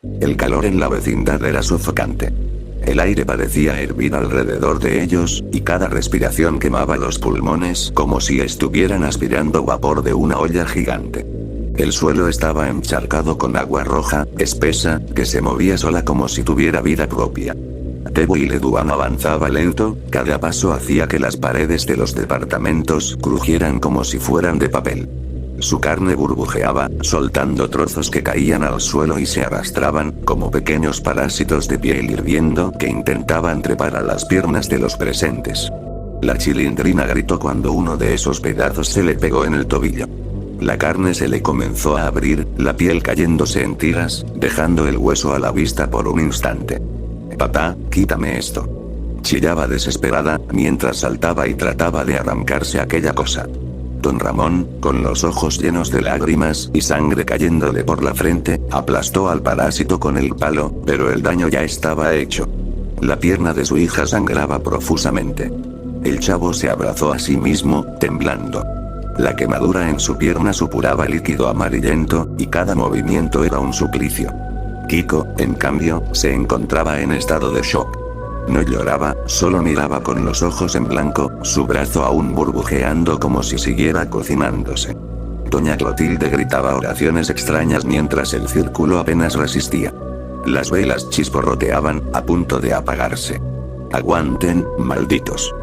El calor en la vecindad era sofocante. El aire parecía hervir alrededor de ellos, y cada respiración quemaba los pulmones como si estuvieran aspirando vapor de una olla gigante. El suelo estaba encharcado con agua roja, espesa, que se movía sola como si tuviera vida propia. Tebo y Leduan avanzaba lento, cada paso hacía que las paredes de los departamentos crujieran como si fueran de papel. Su carne burbujeaba, soltando trozos que caían al suelo y se arrastraban, como pequeños parásitos de piel hirviendo que intentaban trepar a las piernas de los presentes. La chilindrina gritó cuando uno de esos pedazos se le pegó en el tobillo. La carne se le comenzó a abrir, la piel cayéndose en tiras, dejando el hueso a la vista por un instante. «Papá, quítame esto», chillaba desesperada, mientras saltaba y trataba de arrancarse aquella cosa. Don Ramón, con los ojos llenos de lágrimas y sangre cayéndole por la frente, aplastó al parásito con el palo, pero el daño ya estaba hecho. La pierna de su hija sangraba profusamente. El chavo se abrazó a sí mismo, temblando. La quemadura en su pierna supuraba líquido amarillento, y cada movimiento era un suplicio. Kiko, en cambio, se encontraba en estado de shock. No lloraba, solo miraba con los ojos en blanco, su brazo aún burbujeando como si siguiera cocinándose. Doña Clotilde gritaba oraciones extrañas mientras el círculo apenas resistía. Las velas chisporroteaban, a punto de apagarse. «Aguanten, malditos»,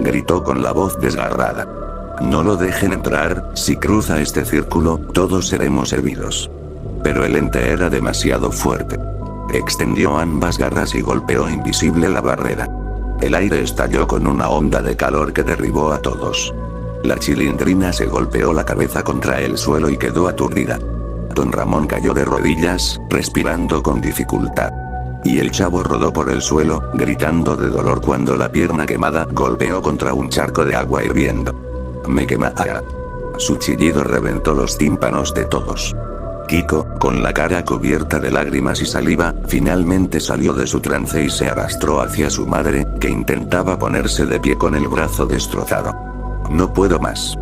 gritó con la voz desgarrada. «No lo dejen entrar, si cruza este círculo, todos seremos hervidos». Pero el ente era demasiado fuerte. Extendió ambas garras y golpeó invisible la barrera. El aire estalló con una onda de calor que derribó a todos. La chilindrina se golpeó la cabeza contra el suelo y quedó aturdida. Don Ramón cayó de rodillas, respirando con dificultad. Y el chavo rodó por el suelo, gritando de dolor cuando la pierna quemada golpeó contra un charco de agua hirviendo. «Me quema». Su chillido reventó los tímpanos de todos. Kiko, con la cara cubierta de lágrimas y saliva, finalmente salió de su trance y se arrastró hacia su madre, que intentaba ponerse de pie con el brazo destrozado. «No puedo más»,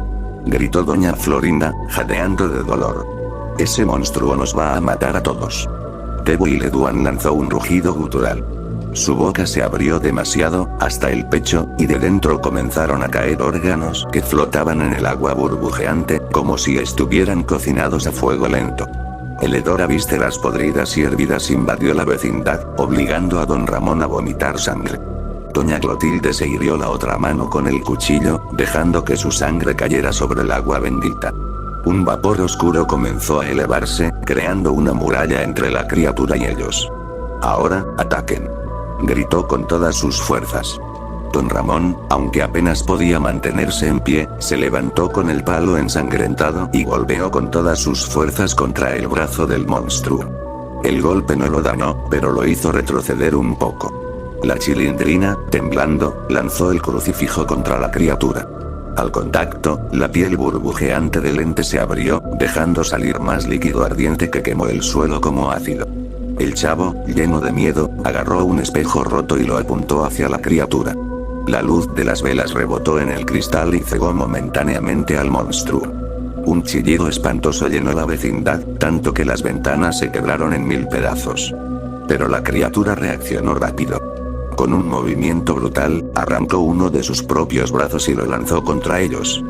gritó doña Florinda, jadeando de dolor. «Ese monstruo nos va a matar a todos». Tebo y Leduan lanzó un rugido gutural. Su boca se abrió demasiado, hasta el pecho, y de dentro comenzaron a caer órganos que flotaban en el agua burbujeante, como si estuvieran cocinados a fuego lento. El hedor a vísceras podridas y hervidas invadió la vecindad, obligando a don Ramón a vomitar sangre. Doña Clotilde se hirió la otra mano con el cuchillo, dejando que su sangre cayera sobre el agua bendita. Un vapor oscuro comenzó a elevarse, creando una muralla entre la criatura y ellos. «Ahora, ataquen», gritó con todas sus fuerzas. Don Ramón, aunque apenas podía mantenerse en pie, se levantó con el palo ensangrentado y golpeó con todas sus fuerzas contra el brazo del monstruo. El golpe no lo dañó, pero lo hizo retroceder un poco. La chilindrina, temblando, lanzó el crucifijo contra la criatura. Al contacto, la piel burbujeante del ente se abrió, dejando salir más líquido ardiente que quemó el suelo como ácido. El chavo, lleno de miedo, agarró un espejo roto y lo apuntó hacia la criatura. La luz de las velas rebotó en el cristal y cegó momentáneamente al monstruo. Un chillido espantoso llenó la vecindad, tanto que las ventanas se quebraron en 1000 pedazos. Pero la criatura reaccionó rápido. Con un movimiento brutal, arrancó uno de sus propios brazos y lo lanzó contra ellos.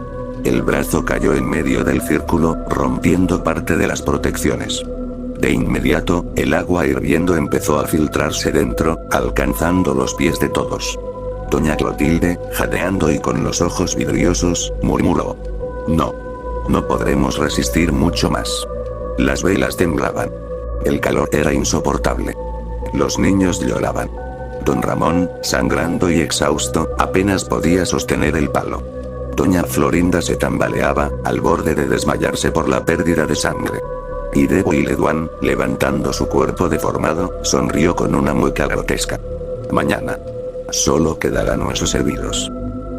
El brazo cayó en medio del círculo, rompiendo parte de las protecciones. De inmediato, el agua hirviendo empezó a filtrarse dentro, alcanzando los pies de todos. Doña Clotilde, jadeando y con los ojos vidriosos, murmuró: «No. No podremos resistir mucho más». Las velas temblaban. El calor era insoportable. Los niños lloraban. Don Ramón, sangrando y exhausto, apenas podía sostener el palo. Doña Florinda se tambaleaba, al borde de desmayarse por la pérdida de sangre. Y Tebo y Leduan, levantando su cuerpo deformado, sonrió con una mueca grotesca. Mañana. Solo quedarán huesos hervidos.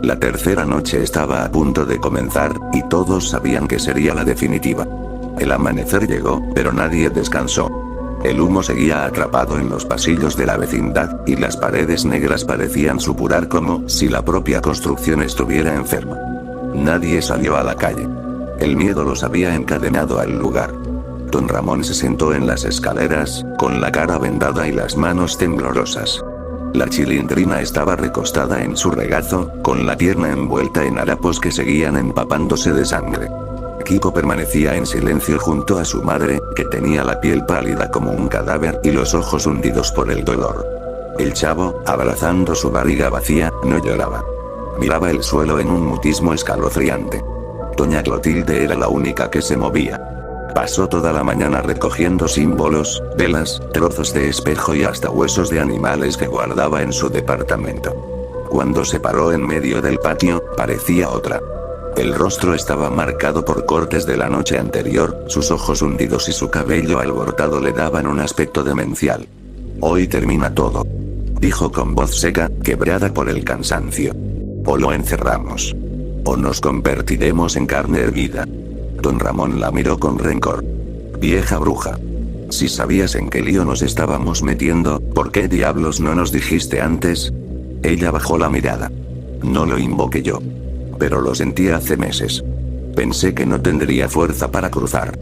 La tercera noche estaba a punto de comenzar, y todos sabían que sería la definitiva. El amanecer llegó, pero nadie descansó. El humo seguía atrapado en los pasillos de la vecindad, y las paredes negras parecían supurar como si la propia construcción estuviera enferma. Nadie salió a la calle. El miedo los había encadenado al lugar. Don Ramón se sentó en las escaleras, con la cara vendada y las manos temblorosas. La Chilindrina estaba recostada en su regazo, con la pierna envuelta en harapos que seguían empapándose de sangre. Kiko permanecía en silencio junto a su madre, que tenía la piel pálida como un cadáver y los ojos hundidos por el dolor. El chavo, abrazando su barriga vacía, no lloraba. Miraba el suelo en un mutismo escalofriante. Doña Clotilde era la única que se movía. Pasó toda la mañana recogiendo símbolos, velas, trozos de espejo y hasta huesos de animales que guardaba en su departamento. Cuando se paró en medio del patio, parecía otra. El rostro estaba marcado por cortes de la noche anterior, sus ojos hundidos y su cabello alborotado le daban un aspecto demencial. Hoy termina todo, dijo con voz seca, quebrada por el cansancio. O lo encerramos. O nos convertiremos en carne hervida. Don Ramón la miró con rencor. Vieja bruja. Si sabías en qué lío nos estábamos metiendo, ¿por qué diablos no nos dijiste antes? Ella bajó la mirada. No lo invoqué yo. Pero lo sentí hace meses. Pensé que no tendría fuerza para cruzar.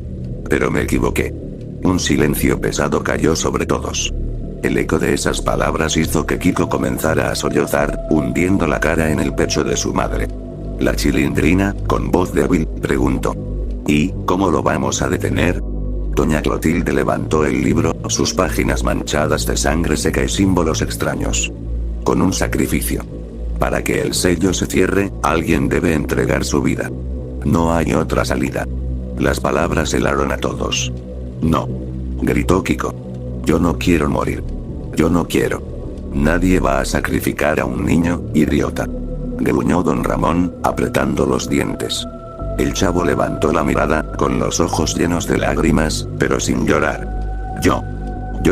Pero me equivoqué. Un silencio pesado cayó sobre todos. El eco de esas palabras hizo que Kiko comenzara a sollozar, hundiendo la cara en el pecho de su madre. La Chilindrina, con voz débil, preguntó. ¿Y cómo lo vamos a detener? Doña Clotilde levantó el libro, sus páginas manchadas de sangre seca y símbolos extraños. Con un sacrificio. Para que el sello se cierre, alguien debe entregar su vida. No hay otra salida. Las palabras helaron a todos. No. Gritó Kiko. Yo no quiero morir. Yo no quiero. Nadie va a sacrificar a un niño, idiota. Gruñó don Ramón, apretando los dientes. El chavo levantó la mirada, con los ojos llenos de lágrimas, pero sin llorar. Yo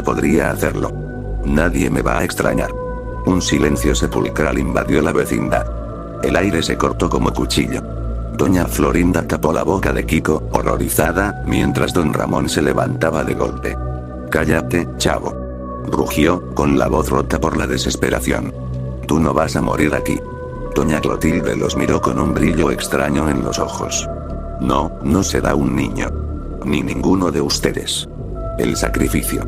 podría hacerlo. Nadie me va a extrañar. Un silencio sepulcral invadió la vecindad. El aire se cortó como cuchillo. Doña Florinda tapó la boca de Kiko, horrorizada, mientras don Ramón se levantaba de golpe. Cállate, chavo. Rugió, con la voz rota por la desesperación. Tú no vas a morir aquí. Doña Clotilde los miró con un brillo extraño en los ojos. No, no será un niño. Ni ninguno de ustedes. El sacrificio.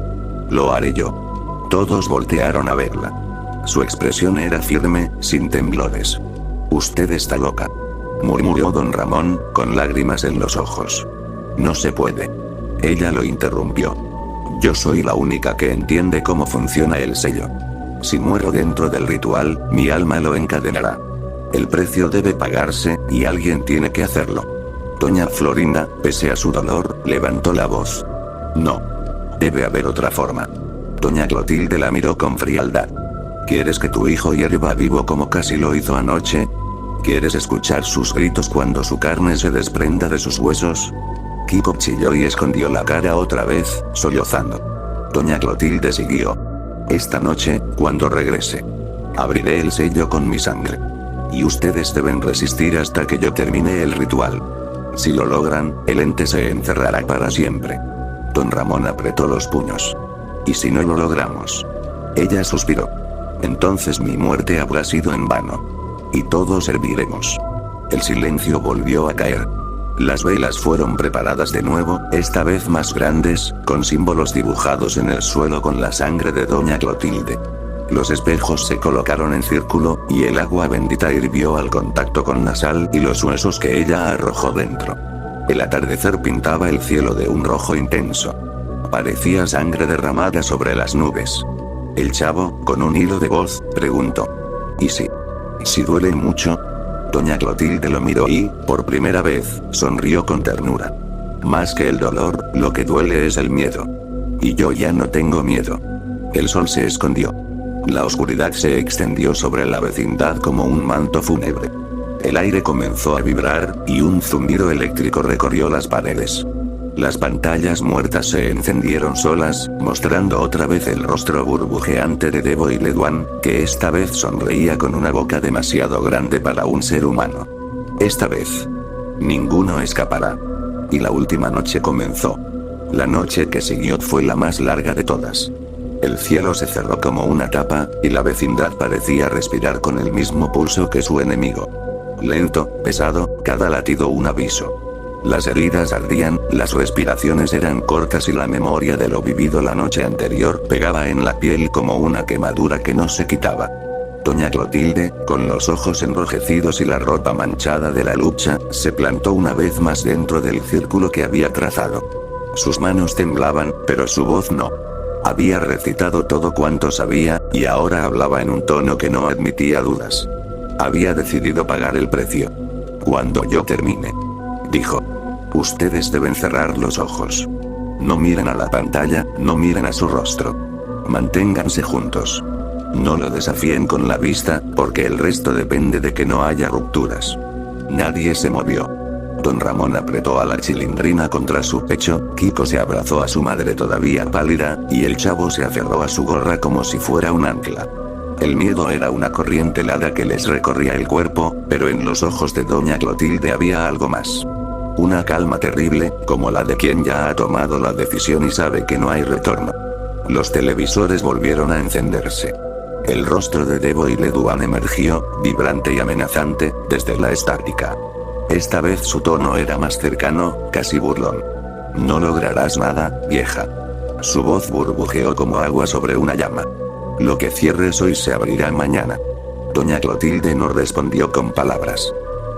Lo haré yo. Todos voltearon a verla. Su expresión era firme, sin temblores. Usted está loca. Murmuró don Ramón, con lágrimas en los ojos. No se puede. Ella lo interrumpió. Yo soy la única que entiende cómo funciona el sello. Si muero dentro del ritual, mi alma lo encadenará. El precio debe pagarse, y alguien tiene que hacerlo. Doña Florinda, pese a su dolor, levantó la voz. No. Debe haber otra forma. Doña Clotilde la miró con frialdad. ¿Quieres que tu hijo hierva vivo como casi lo hizo anoche? ¿Quieres escuchar sus gritos cuando su carne se desprenda de sus huesos? Kiko chilló y escondió la cara otra vez, sollozando. Doña Clotilde siguió. Esta noche, cuando regrese, abriré el sello con mi sangre. Y ustedes deben resistir hasta que yo termine el ritual. Si lo logran, el ente se encerrará para siempre. Don Ramón apretó los puños. ¿Y si no lo logramos? Ella suspiró. Entonces mi muerte habrá sido en vano. Y todos serviremos. El silencio volvió a caer. Las velas fueron preparadas de nuevo, esta vez más grandes, con símbolos dibujados en el suelo con la sangre de doña Clotilde. Los espejos se colocaron en círculo, y el agua bendita hirvió al contacto con la sal y los huesos que ella arrojó dentro. El atardecer pintaba el cielo de un rojo intenso. Parecía sangre derramada sobre las nubes. El chavo, con un hilo de voz, preguntó. ¿Y si duele mucho? Doña Clotilde lo miró y, por primera vez, sonrió con ternura. Más que el dolor, lo que duele es el miedo. Y yo ya no tengo miedo. El sol se escondió. La oscuridad se extendió sobre la vecindad como un manto fúnebre. El aire comenzó a vibrar, y un zumbido eléctrico recorrió las paredes. Las pantallas muertas se encendieron solas, mostrando otra vez el rostro burbujeante de Debo y Leduan, que esta vez sonreía con una boca demasiado grande para un ser humano. Esta vez, ninguno escapará. Y la última noche comenzó. La noche que siguió fue la más larga de todas. El cielo se cerró como una tapa, y la vecindad parecía respirar con el mismo pulso que su enemigo. Lento, pesado, cada latido un aviso. Las heridas ardían, las respiraciones eran cortas y la memoria de lo vivido la noche anterior pegaba en la piel como una quemadura que no se quitaba. Doña Clotilde, con los ojos enrojecidos y la ropa manchada de la lucha, se plantó una vez más dentro del círculo que había trazado. Sus manos temblaban, pero su voz no. Había recitado todo cuanto sabía, y ahora hablaba en un tono que no admitía dudas. Había decidido pagar el precio. Cuando yo termine, dijo. Ustedes deben cerrar los ojos. No miren a la pantalla, no miren a su rostro. Manténganse juntos. No lo desafíen con la vista, porque el resto depende de que no haya rupturas. Nadie se movió. Don Ramón apretó a la Chilindrina contra su pecho, Kiko se abrazó a su madre todavía pálida, y el chavo se aferró a su gorra como si fuera un ancla. El miedo era una corriente helada que les recorría el cuerpo, pero en los ojos de Doña Clotilde había algo más. Una calma terrible, como la de quien ya ha tomado la decisión y sabe que no hay retorno. Los televisores volvieron a encenderse. El rostro de Debo y Leduan emergió, vibrante y amenazante, desde la estática. Esta vez su tono era más cercano, casi burlón. No lograrás nada, vieja. Su voz burbujeó como agua sobre una llama. Lo que cierres hoy se abrirá mañana. Doña Clotilde no respondió con palabras.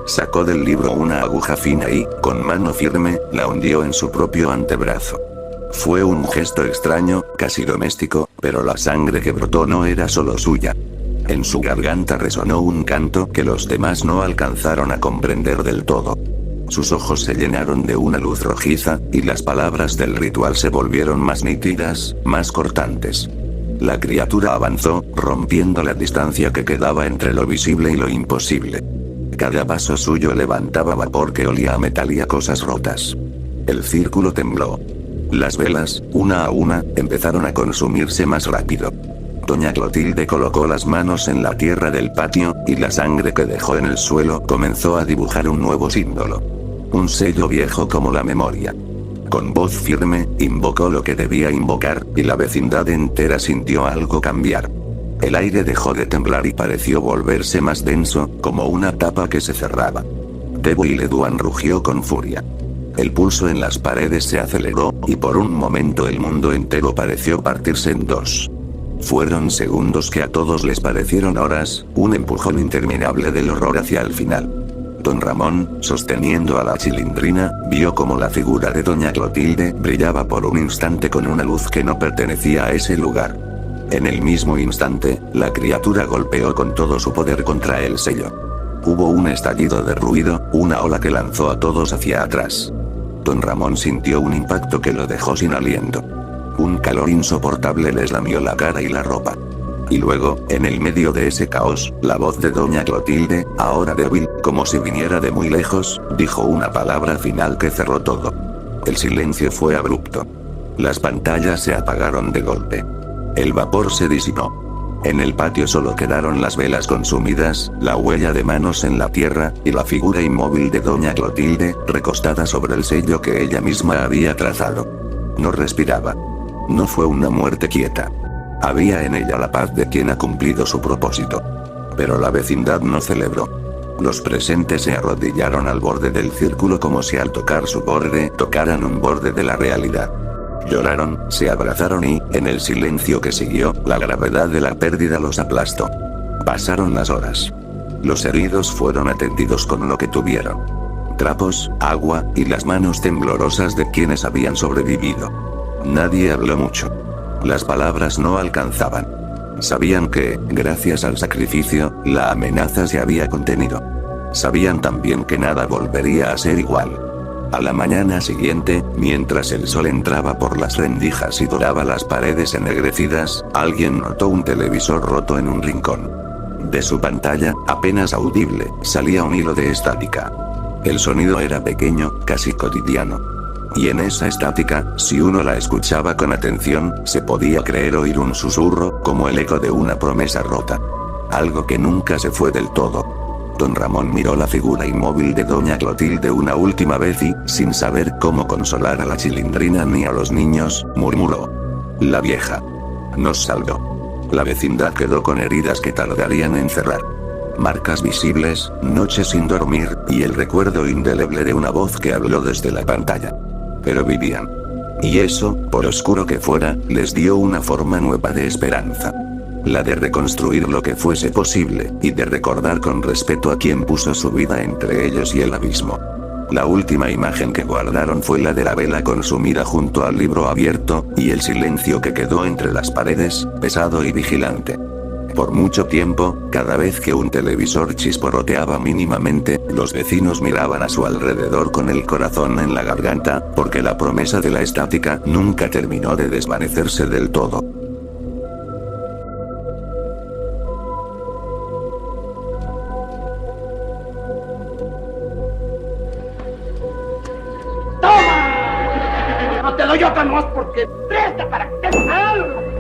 Sacó del libro una aguja fina y, con mano firme, la hundió en su propio antebrazo. Fue un gesto extraño, casi doméstico, pero la sangre que brotó no era solo suya. En su garganta resonó un canto que los demás no alcanzaron a comprender del todo. Sus ojos se llenaron de una luz rojiza, y las palabras del ritual se volvieron más nítidas, más cortantes. La criatura avanzó, rompiendo la distancia que quedaba entre lo visible y lo imposible. Cada paso suyo levantaba vapor que olía a metal y a cosas rotas. El círculo tembló. Las velas, una a una, empezaron a consumirse más rápido. Doña Clotilde colocó las manos en la tierra del patio, y la sangre que dejó en el suelo comenzó a dibujar un nuevo símbolo. Un sello viejo como la memoria. Con voz firme, invocó lo que debía invocar, y la vecindad entera sintió algo cambiar. El aire dejó de temblar y pareció volverse más denso, como una tapa que se cerraba. Debo y Leduan rugió con furia. El pulso en las paredes se aceleró, y por un momento el mundo entero pareció partirse en dos. Fueron segundos que a todos les parecieron horas, un empujón interminable del horror hacia el final. Don Ramón, sosteniendo a la Chilindrina, vio como la figura de Doña Clotilde brillaba por un instante con una luz que no pertenecía a ese lugar. En el mismo instante, la criatura golpeó con todo su poder contra el sello. Hubo un estallido de ruido, una ola que lanzó a todos hacia atrás. Don Ramón sintió un impacto que lo dejó sin aliento. Un calor insoportable les lamió la cara y la ropa. Y luego, en el medio de ese caos, la voz de Doña Clotilde, ahora débil, como si viniera de muy lejos, dijo una palabra final que cerró todo. El silencio fue abrupto. Las pantallas se apagaron de golpe. El vapor se disipó. En el patio solo quedaron las velas consumidas, la huella de manos en la tierra, y la figura inmóvil de Doña Clotilde, recostada sobre el sello que ella misma había trazado. No respiraba. No fue una muerte quieta. Había en ella la paz de quien ha cumplido su propósito. Pero la vecindad no celebró. Los presentes se arrodillaron al borde del círculo como si al tocar su borde tocaran un borde de la realidad. Lloraron, se abrazaron y, en el silencio que siguió, la gravedad de la pérdida los aplastó. Pasaron las horas. Los heridos fueron atendidos con lo que tuvieron. Trapos, agua, y las manos temblorosas de quienes habían sobrevivido. Nadie habló mucho. Las palabras no alcanzaban. Sabían que, gracias al sacrificio, la amenaza se había contenido. Sabían también que nada volvería a ser igual. A la mañana siguiente, mientras el sol entraba por las rendijas y doraba las paredes ennegrecidas, alguien notó un televisor roto en un rincón. De su pantalla, apenas audible, salía un hilo de estática. El sonido era pequeño, casi cotidiano. Y en esa estática, si uno la escuchaba con atención, se podía creer oír un susurro, como el eco de una promesa rota. Algo que nunca se fue del todo. Don Ramón miró la figura inmóvil de Doña Clotilde una última vez y, sin saber cómo consolar a la Chilindrina ni a los niños, murmuró: la vieja nos salvó. La vecindad quedó con heridas que tardarían en cerrar. Marcas visibles, noches sin dormir, y el recuerdo indeleble de una voz que habló desde la pantalla. Pero vivían. Y eso, por oscuro que fuera, les dio una forma nueva de esperanza. La de reconstruir lo que fuese posible, y de recordar con respeto a quien puso su vida entre ellos y el abismo. La última imagen que guardaron fue la de la vela consumida junto al libro abierto, y el silencio que quedó entre las paredes, pesado y vigilante. Por mucho tiempo, cada vez que un televisor chisporroteaba mínimamente, los vecinos miraban a su alrededor con el corazón en la garganta, porque la promesa de la estática nunca terminó de desvanecerse del todo. ¡Toma! No te doy otra más porque presta para que te salga.